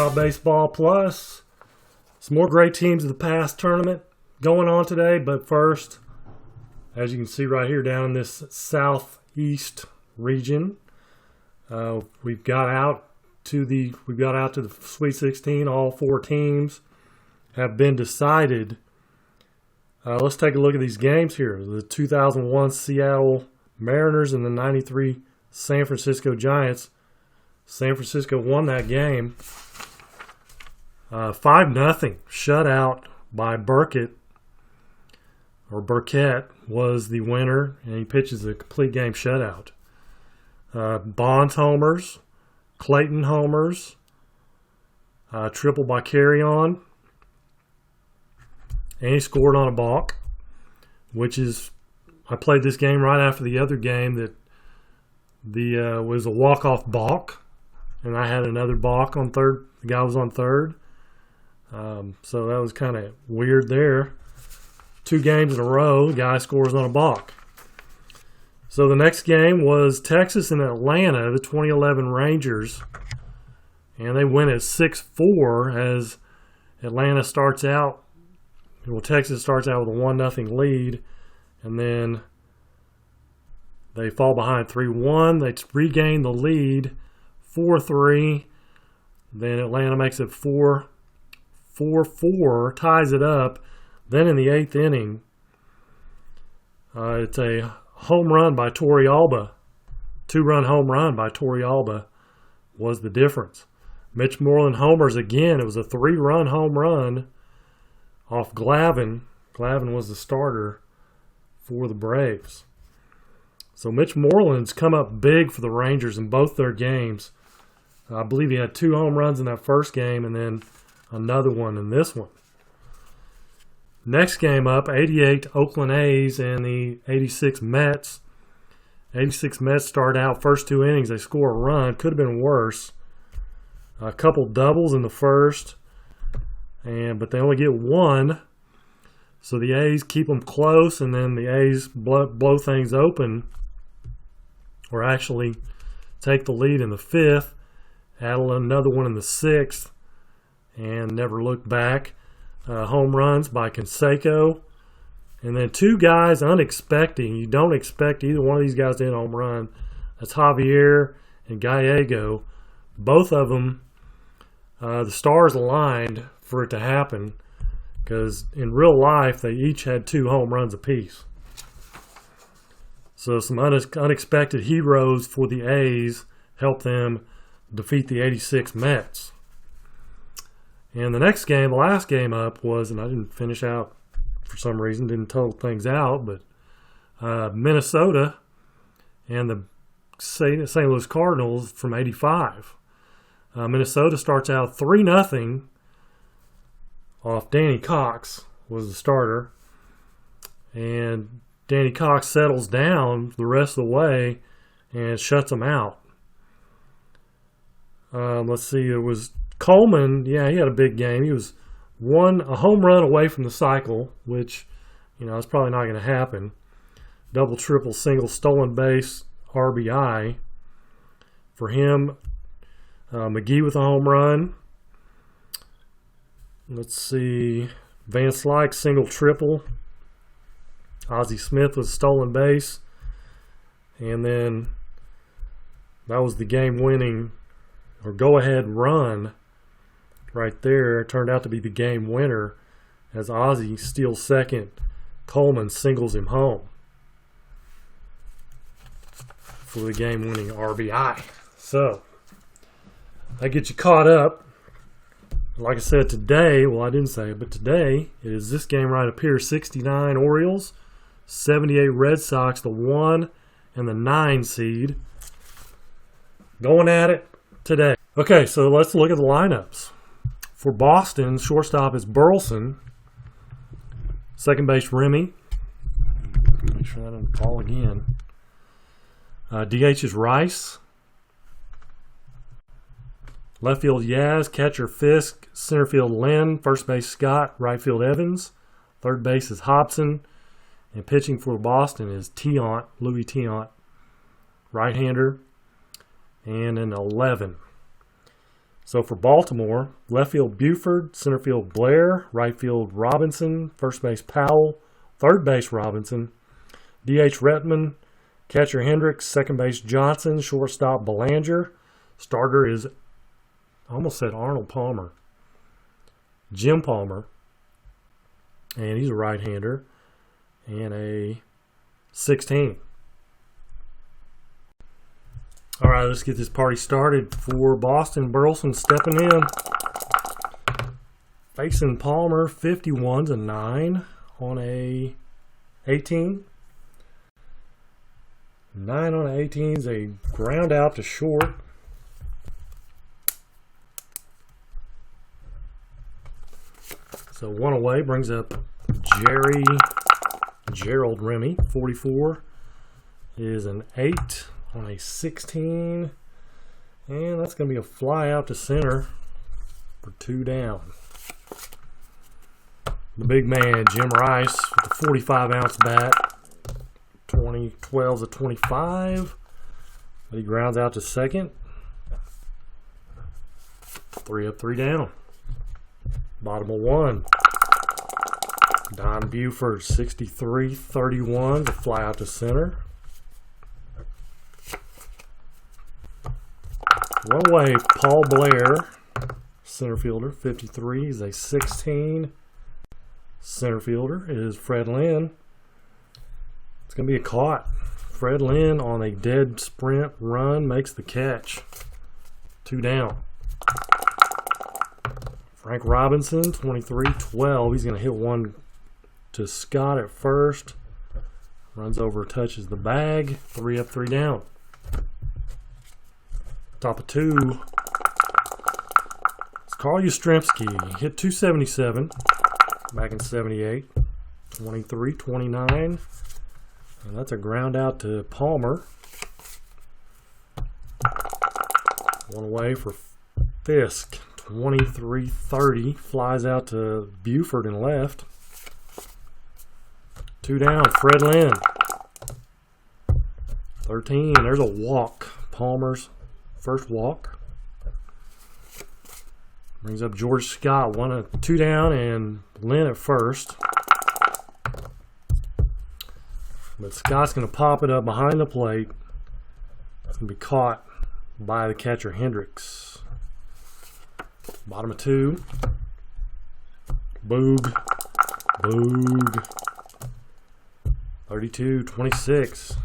Apba Baseball Plus. Some more great teams of the past tournament going on today, but first, as you can see right here down in this southeast region, we've got out to the Sweet 16. All four teams have been decided. Let's take a look at these games here. The 2001 Seattle Mariners and the 93 San Francisco Giants. San Francisco won that game 5-0. Shutout by Burkett was the winner, and he pitches a complete game shutout. Bonds homers, Clayton homers, triple by Carry-On, and he scored on a balk, which is, I played this game right after the other game that was a walk-off balk, and I had another balk on third. The guy was on third. So that was kind of weird there. 2 games in a row, the guy scores on a balk. So the next game was Texas and Atlanta, the 2011 Rangers. And they win at 6-4 as Atlanta starts out. Well, Texas starts out with a 1-0 lead. And then they fall behind 3-1. They regain the lead 4-3. Then Atlanta makes it 4-4, ties it up. Then in the 8th inning, it's a home run by Alba. 2-run home run by Alba was the difference. Mitch Moreland homers again. It was a 3-run home run off Glavine. Glavine was the starter for the Braves. So Mitch Moreland's come up big for the Rangers in both their games. I believe he had 2 home runs in that first game and then another one in this one. Next game up, 88 Oakland A's and the 86 Mets. 86 Mets start out first 2 innings. They score a run. Could have been worse. A couple doubles in the first, but they only get 1. So the A's keep them close, and then the A's blow things open, or actually take the lead in the 5th, add another one in the 6th, and never look back. Home runs by Canseco, and then 2 guys unexpected. You don't expect either one of these guys to hit a home run. That's Javier and Gallego. Both of them, the stars aligned for it to happen, because in real life they each had 2 home runs apiece. So some unexpected heroes for the A's helped them defeat the 86 Mets. And the next game, the last game up was, and I didn't finish out for some reason, didn't total things out, but Minnesota and the St. Louis Cardinals from 85. Minnesota starts out 3-0 off Danny Cox, was the starter. And Danny Cox settles down the rest of the way and shuts them out. Let's see, it was Coleman. Yeah, he had a big game. He was a home run away from the cycle, which, it's probably not going to happen. Double, triple, single, stolen base, RBI for him. McGee with a home run. Let's see, Van Slyke, single, triple. Ozzie Smith was stolen base. And then that was the game-winning or go-ahead run right there. It turned out to be the game winner as Ozzie steals second. Coleman singles him home for the game-winning RBI. So that gets you caught up. Like I said today, well, I didn't say it, but today it is this game right up here: 69 Orioles, 78 Red Sox, the 1 and the 9 seed, going at it today. Okay, so let's look at the lineups. For Boston, shortstop is Burleson. Second base, Remy. Make sure that doesn't fall again. DH is Rice. Left field, Yaz. Catcher, Fisk. Center field, Lynn. First base, Scott. Right field, Evans. Third base is Hobson. And pitching for Boston is Louis Tiant. Right-hander. And an 11. So for Baltimore, left field Buford, center field Blair, right field Robinson, first base Powell, third base Robinson, DH Retman, catcher Hendricks, second base Johnson, shortstop Belanger. Starter is, I almost said Arnold Palmer, Jim Palmer, and he's a right-hander, and a 16. All right, let's get this party started. For Boston, Burleson stepping in. Facing Palmer, 51's a 9 on a 18. 9 on an 18 is a ground out to short. So one away brings up Gerald Remy. 44 is an 8 on a 16. And that's going to be a fly out to center for 2 down. The big man, Jim Rice, with a 45-ounce bat. 12's a 25. But he grounds out to second. 3 up, 3 down. Bottom of 1. Don Buford, 63-31 to fly out to center. One away, Paul Blair, center fielder, 53 is a 16. Center fielder is Fred Lynn. It's going to be a caught. Fred Lynn on a dead sprint run makes the catch. 2 down. Frank Robinson, 23-12. He's going to hit one to Scott at first. Runs over, touches the bag. 3 up, 3 down. Top of 2. It's Carl Yastrzemski. Hit 277 back in 78. 23-29. And that's a ground out to Palmer. One away for Fisk. 23-30. Flies out to Buford and left. 2 down. Fred Lynn. 13. There's a walk. Palmer's first walk. Brings up George Scott. 2 down and Lynn at first. But Scott's going to pop it up behind the plate. It's going to be caught by the catcher Hendricks. Bottom of 2. Boog. 32-26.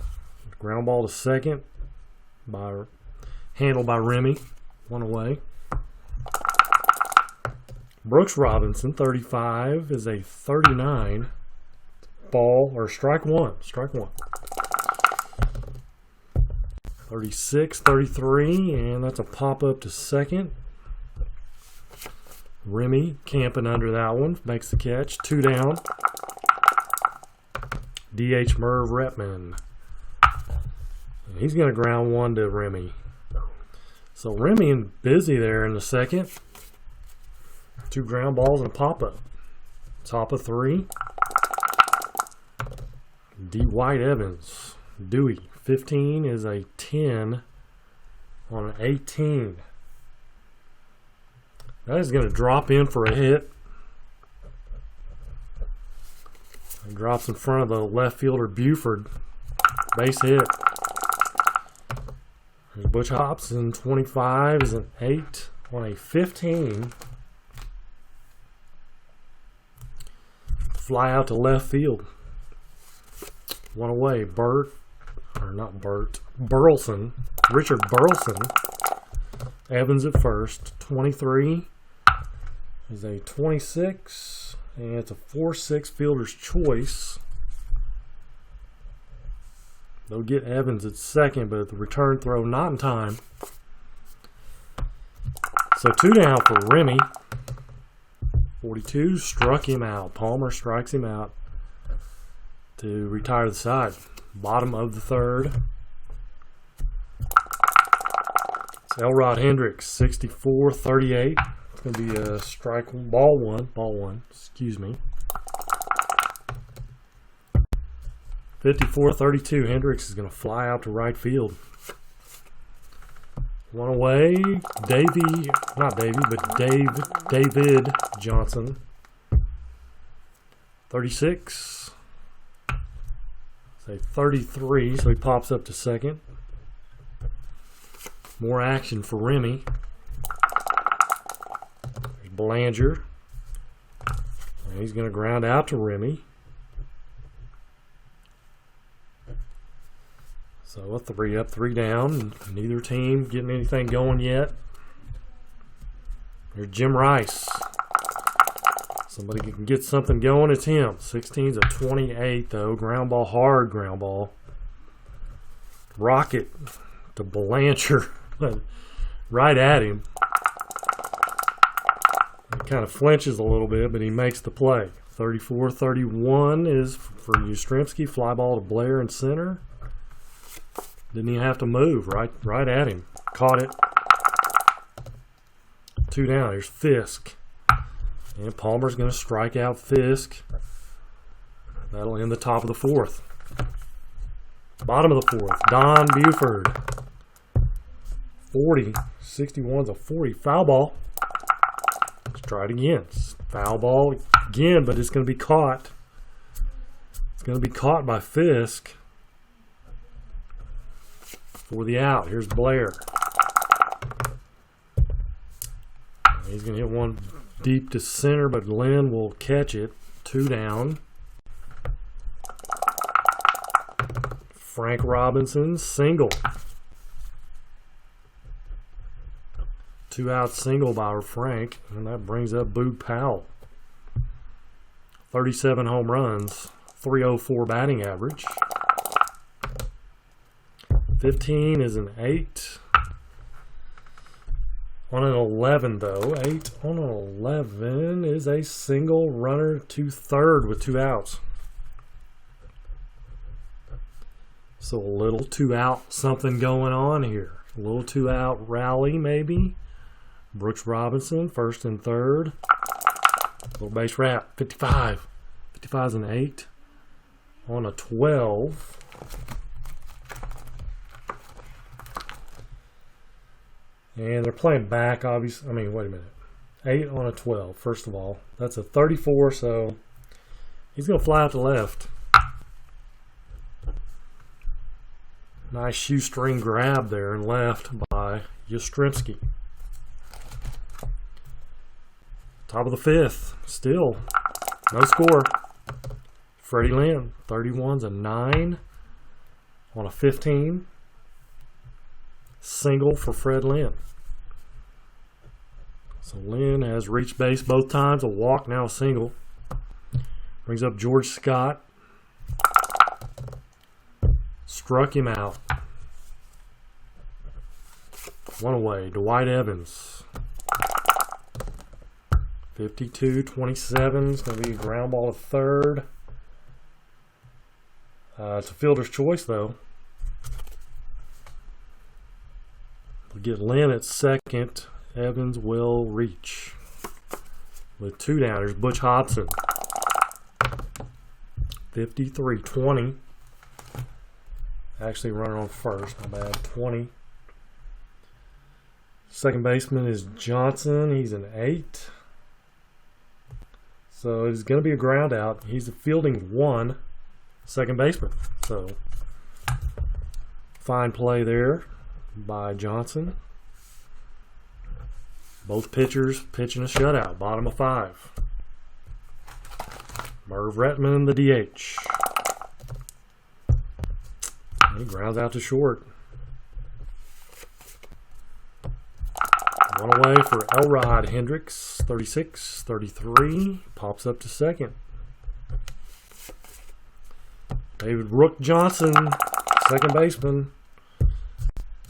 Ground ball to second. Handled by Remy. One away. Brooks Robinson, 35, is a 39. Ball, or strike one. 36-33, and that's a pop-up to second. Remy camping under that one. Makes the catch. 2 down. DH Merv Retman. He's going to ground one to Remy. So Remy and busy there in the second. 2 ground balls and a pop-up. Top of 3. D. White Evans. Dewey. 15 is a 10 on an 18. That is going to drop in for a hit. It drops in front of the left fielder Buford. Base hit. Butch Hobson, 25 is an 8 on a 15. Fly out to left field. One away. Burleson. Richard Burleson. Evans at first. 23 is a 26. And it's a 4-6 fielder's choice. They'll get Evans at second, but the return throw not in time. So 2 down for Remy. 42 struck him out. Palmer strikes him out to retire the side. Bottom of the 3rd. It's Elrod Hendricks, 64-38. It's going to be a strike one, ball one, excuse me. 54-32, Hendricks is going to fly out to right field. One away. David Johnson. 36. Say 33, so he pops up to second. More action for Remy. There's Belanger. And he's going to ground out to Remy. So a 3 up, 3 down. Neither team getting anything going yet. There's Jim Rice. Somebody can get something going, it's him. 16's a 28 though. Ground ball, hard ground ball. Rocket to Belanger. Right at him. He kind of flinches a little bit, but he makes the play. 34-31 is for Yastrzemski. Fly ball to Blair in center. Didn't even have to move. Right at him. Caught it. 2 down. Here's Fisk. And Palmer's going to strike out Fisk. That'll end the top of the 4th. Bottom of the 4th. Don Buford. 40. 61's a 40. Foul ball. Let's try it again. Foul ball again, but it's going to be caught. It's going to be caught by Fisk for the out. Here's Blair. He's going to hit one deep to center, but Lynn will catch it. 2 down. Frank Robinson, single. 2 out single by Frank, and that brings up Boog Powell. 37 home runs, 304 batting average. 15 is an 8. On an 11, though, 8 on an 11 is a single runner to third with 2 outs. So a little 2 out something going on here. A little 2 out rally maybe. Brooks Robinson, first and third. Little base wrap, 55. 55's an 8. On a 12. And they're playing back, obviously. I mean, wait a minute. 8 on a 12, first of all. That's a 34, so he's going to fly out to left. Nice shoestring grab there and left by Yastrzemski. Top of the 5th. Still no score. Freddie Lynn, 31's a 9 on a 15. Single for Fred Lynn. So Lynn has reached base both times. A walk, now a single. Brings up George Scott. Struck him out. 1 away. Dwight Evans. 52-27. It's going to be a ground ball to third. It's a fielder's choice, though. We'll get Lynn at second. Evans will reach. With 2 down, there's Butch Hobson. 53-20. Actually running on first, my bad. 20. Second baseman is Johnson. He's an 8. So it's going to be a ground out. He's a fielding 1 second baseman. So fine play there by Johnson. Both pitchers pitching a shutout. Bottom of 5. Merv Retman, the DH. He grounds out to short. 1 away for Elrod Hendricks. 36-33. Pops up to second. David Rook Johnson, second baseman.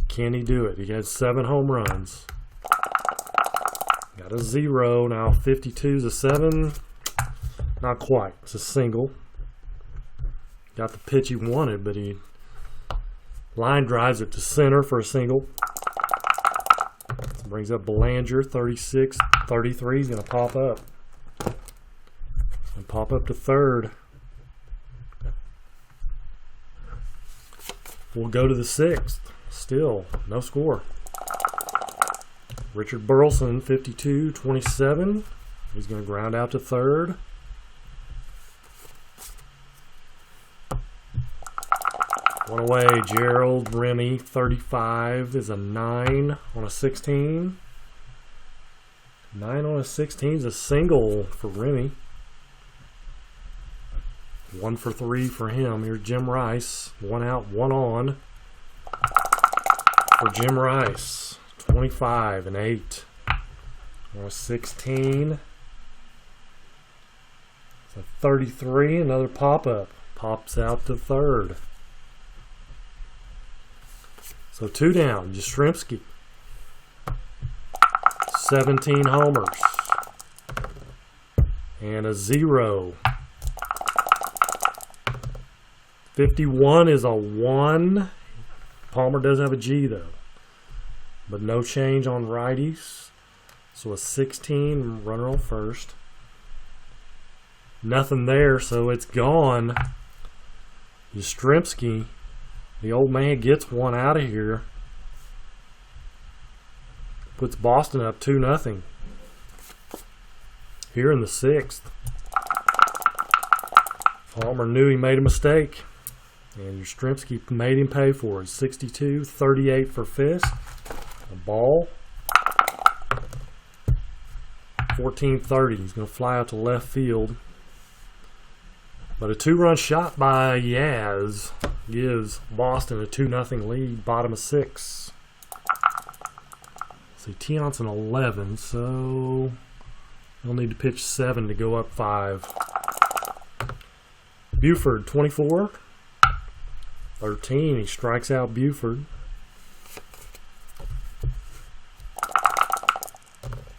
Can he do it? He had 7 home runs. Got a 0. Now 52's a 7. Not quite. It's a single. Got the pitch he wanted, but he line drives it to center for a single. Brings up Belanger, 36-33. He's going to pop up. And pop up to third. We'll go to the 6th. Still, no score. Richard Burleson, 52-27. He's going to ground out to third. One away, Gerald Remy, 35 is a 9 on a 16. 9 on a 16 is a single for Remy. 1 for 3 for him. Here's Jim Rice. 1 out, 1 on for Jim Rice. 25 and 8 on a 16. It's a 33. Another pop-up. Pops out to third. So 2 down. Yastrzemski. 17 homers. And a 0. 51 is a 1. Palmer does have a G though. But no change on righties. So a 16, runner on first. Nothing there, so it's gone. Yastrzemski, the old man, gets one out of here. Puts Boston up 2-0. Here in the 6th. Palmer knew he made a mistake. And Yastrzemski made him pay for it. 62-38 for Fisk. A ball. 14-30. He's going to fly out to left field. But a 2-run shot by Yaz gives Boston a 2-0 lead. Bottom of 6. See, Tiant's an 11, so he'll need to pitch 7 to go up 5. Buford, 24. 13, he strikes out Buford.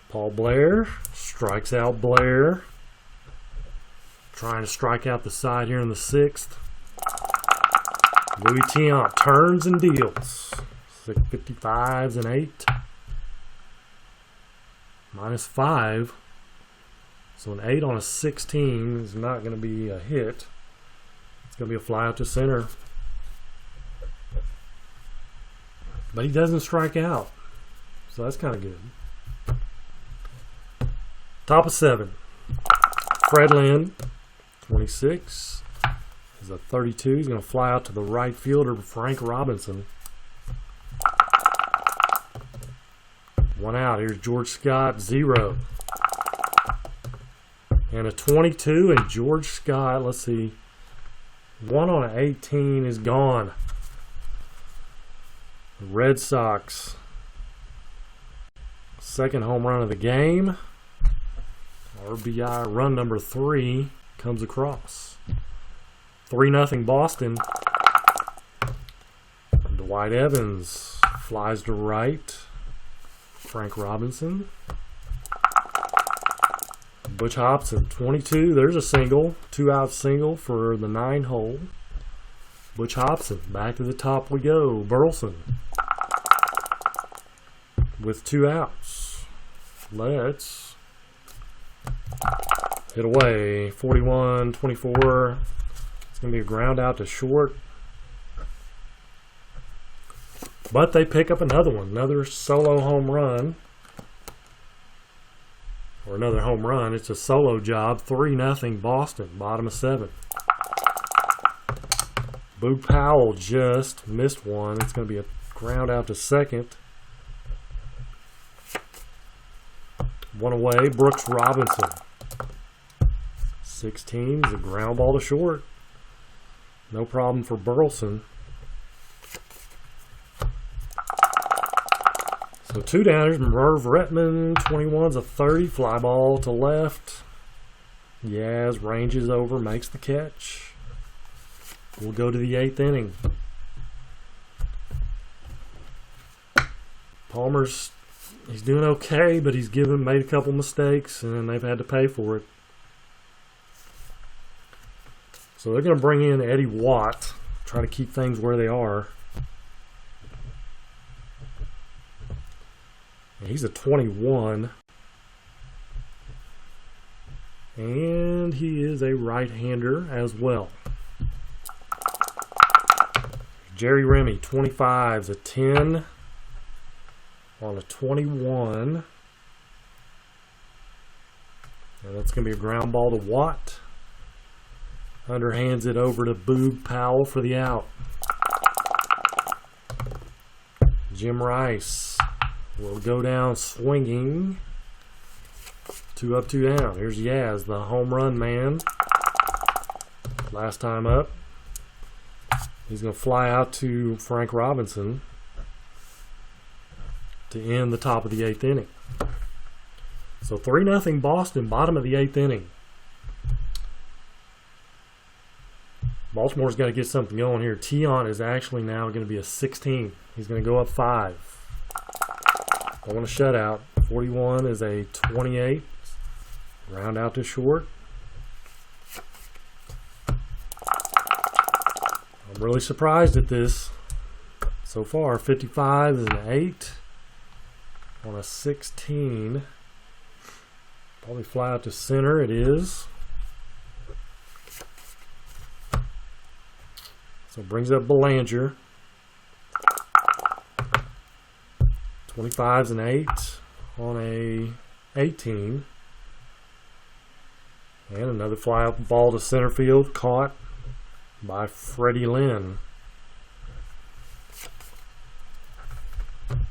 Paul Blair strikes out Blair. Trying to strike out the side here in the 6th. Louis Tiant turns and deals. 55s and 8. -5. So an 8 on a 16 is not going to be a hit. It's going to be a fly out to center. But he doesn't strike out. So that's kind of good. Top of 7. Fred Lynn, 26. Is a 32. He's going to fly out to the right fielder, Frank Robinson. 1 out. Here's George Scott, 0. And a 22, and George Scott, let's see. 1 on an 18 is gone. Red Sox, second home run of the game. RBI run number 3 comes across. 3-0 Boston. Dwight Evans flies to right. Frank Robinson. Butch Hobson, 22. There's a single. 2-out single for the 9 hole. Butch Hobson, back to the top we go. Burleson with 2 outs. Let's hit away. 41-24. It's going to be a ground out to short. But they pick up another one. Another solo home run. Or another home run. It's a solo job. 3-0 Boston. Bottom of 7. Boog Powell just missed one. It's going to be a ground out to second. 1 away. Brooks Robinson. 16 is a ground ball to short. No problem for Burleson. So 2 downers. Merv Retman, 21's a 30. Fly ball to left. Yaz ranges over, makes the catch. We'll go to the 8th inning. Palmer's, he's doing okay, but he's made a couple mistakes, and they've had to pay for it. So they're going to bring in Eddie Watt, try to keep things where they are. And he's a 21. And he is a right-hander as well. Jerry Remy, 25's a 10 on a 21. And that's going to be a ground ball to Watt. Underhands it over to Boog Powell for the out. Jim Rice will go down swinging. 2 up, 2 down. Here's Yaz, the home run man. Last time up. He's going to fly out to Frank Robinson to end the top of the 8th inning. So 3-0 Boston, bottom of the 8th inning. Baltimore's got to get something going here. Tiant is actually now going to be a 16. He's going to go up 5. I want a shutout. 41 is a 28. Round out to short. I'm really surprised at this so far. 55 is an 8 on a 16. Probably fly out to center. It is. So it brings up Belanger. 25's an 8 on a 18. And another fly out ball to center field, caught by Freddie Lynn.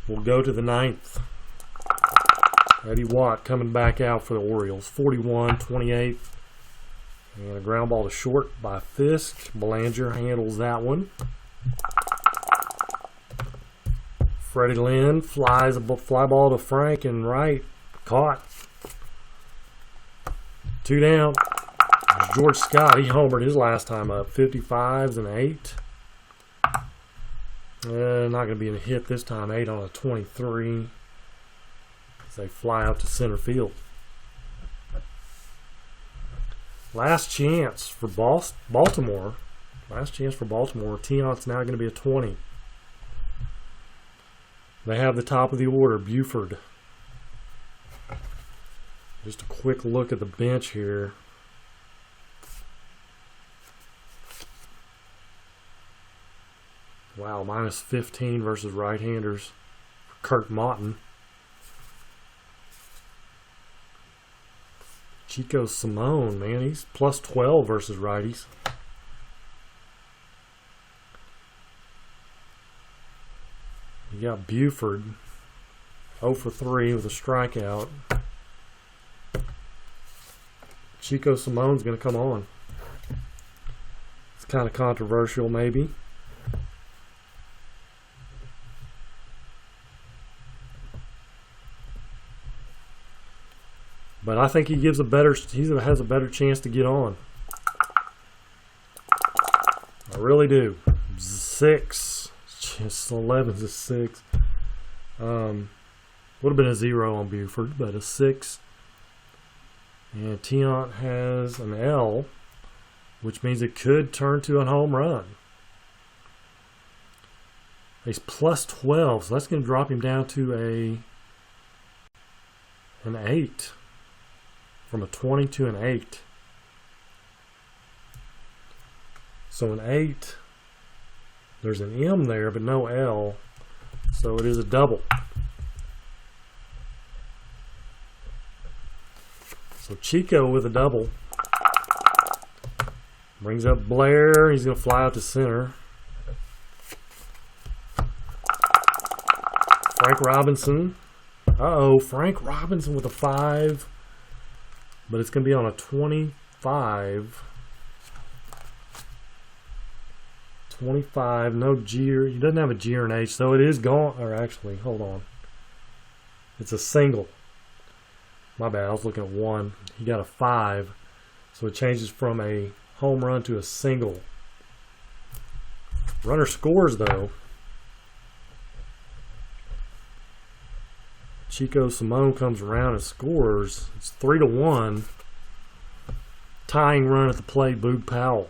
We'll go to the 9th. Eddie Watt coming back out for the Orioles. 41, 28. And a ground ball to short by Fisk. Belanger handles that one. Freddie Lynn flies a fly ball to Frank and right. Caught. 2 down. There's George Scott. He homered his last time up. 55's an 8. Not going to be a hit this time. 8 on a 23. As they fly out to center field. Last chance for Baltimore. Last chance for Baltimore. Tiant's now going to be a 20. They have the top of the order, Buford. Just a quick look at the bench here. Wow, minus 15 versus right-handers. Kurt Maughton. Chico Simone, man, he's plus 12 versus righties. You got Buford, 0 for 3 with a strikeout. Chico Simone's going to come on. It's kind of controversial, maybe. But I think he has a better chance to get on. I really do. 6. Just 11's a 6. Would have been a 0 on Buford, but a 6. And Tiant has an L, which means it could turn to a home run. He's plus 12, so that's going to drop him down to an 8. From a 20 to an 8. So an 8, there's an M there, but no L. So it is a double. So Chico with a double. Brings up Blair. He's going to fly out to center. Frank Robinson. Uh-oh, Frank Robinson with a 5. But it's going to be on a 25. 25, no G. He doesn't have a G or an H, so it is gone. Or actually, hold on. It's a single. My bad, I was looking at 1. He got a 5. So it changes from a home run to a single. Runner scores, though. Chico Simone comes around and scores. It's 3-1. Tying run at the plate, Boog Powell.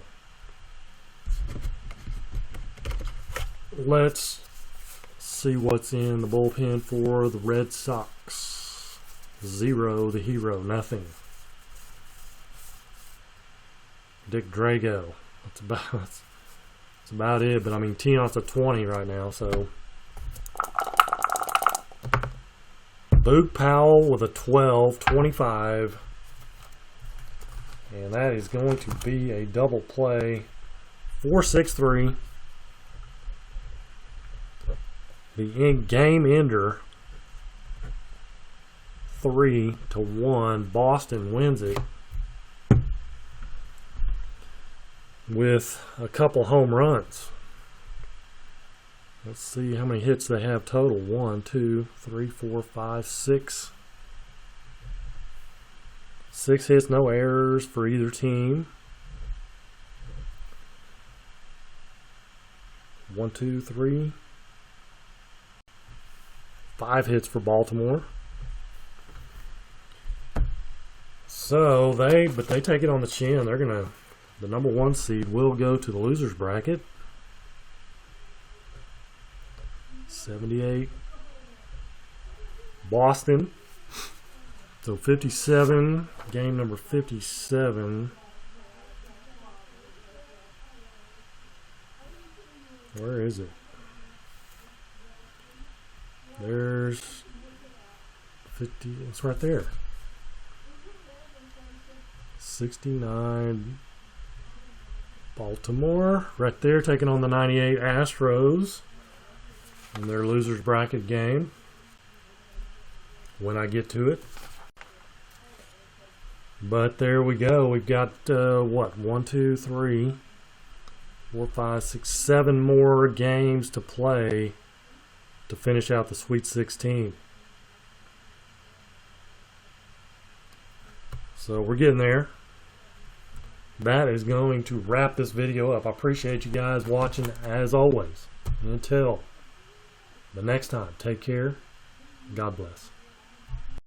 Let's see what's in the bullpen for the Red Sox. 0, the hero, nothing. Dick Drago. That's about it. But I mean, Tiant's a 20 right now, so Boog Powell with a 12, 25. And that is going to be a double play. 4-6-3. The game ender. 3-1. Boston wins it with a couple home runs. Let's see how many hits they have total. 1, 2, 3, 4, 5, 6. 6 hits, no errors for either team. 1, 2, 3. 5 hits for Baltimore. So they take it on the chin. They're gonna, the number 1 seed will go to the losers bracket. 78. Boston. So 57, game number 57. Where is it? There's 50, it's right there. 69, Baltimore, right there, taking on the 98 Astros in their losers bracket game. When I get to it. But there we go. We've got what? 1, 2, 3, 4, 5, 6, 7 more games to play to finish out the Sweet 16. So we're getting there. That is going to wrap this video up. I appreciate you guys watching as always. Until the next time, take care. God bless.